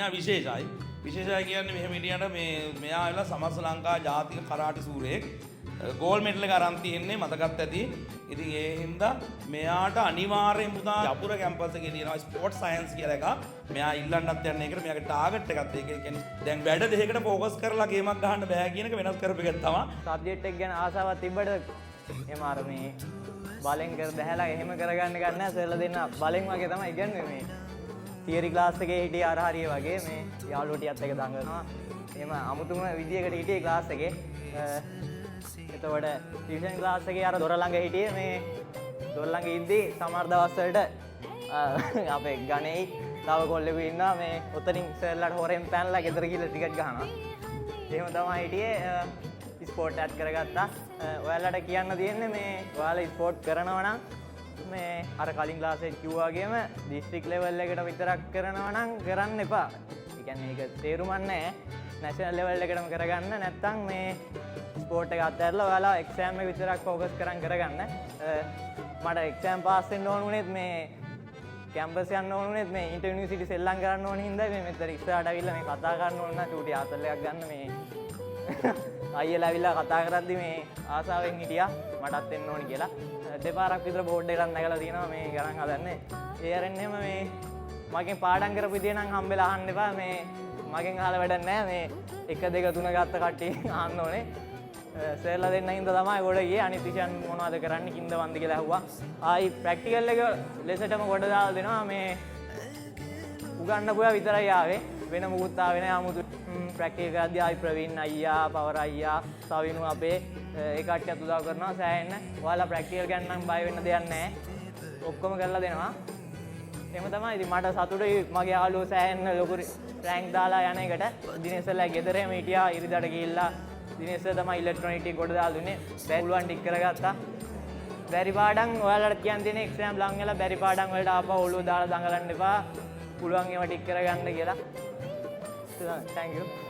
විශේෂයි විශේෂයි කියන්නේ මෙහෙම හිටියට මෙයා ඇවිල්ලා සමස්ත ලංකා ජාතික කරාටි සූරයෙක් ගෝල්ඩ් මෙඩල් එක අරන් තියෙන්නේ මතකත් ඇති. ඉතින් ඒ හින්දා මෙයාට අනිවාර්යෙන් පුතා යපුර කැම්පස් එකේ තියෙනවා ස්පෝර්ට්ස් සයන්ස් කියලා එකක්. මෙයා ඉල්ලන්නත් යන්නේ ඒකට මෙයාගේ ටාගට් එකත් ඒක. ඒ කියන්නේ දැන් වැඩ දෙකකට ફોකස් කරලා ගේමක් ගහන්න බෑ කියන එක වෙනස් කරපු එකක් තමයි. සබ්ජෙක්ට් එක ගැන ආසාවක් තිබ්බට එහෙම අර මේ බලෙන් කර බහැලා එහෙම කරගන්න ගන්න නැහැ. සෙල්ල දෙන්න බලෙන් වගේ තමයි ඉගන්නේ මේ. තියරි ක්ලාස් එකේ හිටියේ අර හරිය වගේ මේ යාළුවෝ ටිකත් එක දඟලනවා. එහෙම අමුතුම විදියකට හිටියේ ක්ලාස් එකේ. එතකොට ටියුෂන් ක්ලාස් එකේ අර දොර ළඟ හිටියේ මේ දොර ළඟ ඉද්දී සමහර දවස් වලට අපේ ගණේයි තව කොල්ලෙකු ඉන්නවා මේ ඔතනින් සර්ලාට හොරෙන් පැනලා ගෙදර ගිහලා ටිකට් ගහනවා. එහෙම තමයි හිටියේ. ස්පෝර්ට් එකත් කරගත්තා. ඔයාලට කියන්න තියෙන්නේ මේ ඔයාලා ස්පෝර්ට් කරනවා නම් මේ අර කලින් ක්ලාස් එකේ කිව්වා වගේම ඩිස්ට්‍රික්ට් ලෙවල් එකට විතරක් කරනවා නම් කරන්න එපා. ඒ කියන්නේ ඒක තේරුමක් නැහැ. නැෂනල් ලෙවල් එකටම කරගන්න නැත්නම් මේ ස්පෝර්ට් එක අතහැරලා ඔයාලා එක්සෑම් එක විතරක් ફોකස් කරන් කරගන්න. මට එක්සෑම් පාස් වෙන්න ඕන උනේත් මේ කැම්පස් යන්න ඕන උනේත් මේ ඉන්ටර් යුනිවර්සිටි සෙල්ලම් කරන්න ඕන හින්දා මේ මෙතන ඉස්සරහට අවිල්ලා මේ කතා කරන්න ඕන නම් චූටි ආතල් එකක් ගන්න මේ අයියලා ඇවිල්ලා කතා කරද්දි මේ ආසාවෙන් හිටියා මටත් එන්න ඕනි කියලා. දෙපාරක් විතර බෝඩ් එකක් නැගලා තියෙනවා මේ ගණන් හදන්නේ. ඒ අරින්නෙම මේ මගෙන් පාඩම් කරපු විදිය නම් හම්බෙලා අහන්න එපා. මේ මගෙන් අහලා වැඩක් නැහැ. මේ 1 2 3 ගත්ත කට්ටිය අහන්න ඕනේ. සර්ලා දෙන්න හින්දා තමයි ගොඩ ගියේ. අනිත් විෂයන් මොනවද කරන්නේ කින්ද වන්ද කියලා ඇහුවා. ආයි ප්‍රැක්ටිකල් එක ලෙසටම ගොඩ දාලා දෙනවා. මේ උගන්නපුවා විතරයි ආවේ. වෙන මුකුත් ආවේ නැහැ. 아무තු ප්‍රැක්ටිකල් කරද්දී ආයි ප්‍රවීන් අයියා, පවර් අයියා, සවිනු අපේ ඒ කට්ටියත් උදව් කරනවා සෑහෙන්න. ඔයාලා ප්‍රැක්ටිකල් ගැන නම් බය වෙන්න දෙයක් නැහැ. ඔක්කොම කරලා දෙනවා. එහෙම තමයි. ඉතින් මට සතුටුයි මගේ යාළුවෝ සෑහෙන්න ලොකු රෑන්ක් දාලා යන එකට. දිනේශලා ගෙදරේම හිටියා. ඉරිදට ගිහිල්ලා දිනේශ තමයි ඉලෙක්ට්‍රොනික ටික කොට දාලා දුන්නේ. පුළුවන් ටික කරගත්තා. බැරි පාඩම් ඔයාලට කියන්න තියෙන එක්සෑම් ලඟ වෙලා බැරි පාඩම් වලට ආපහු ඔළුව දාලා දඟලන්න එපා. පුළුවන් ඒවා ටික කරගන්න කියලා. Thank you.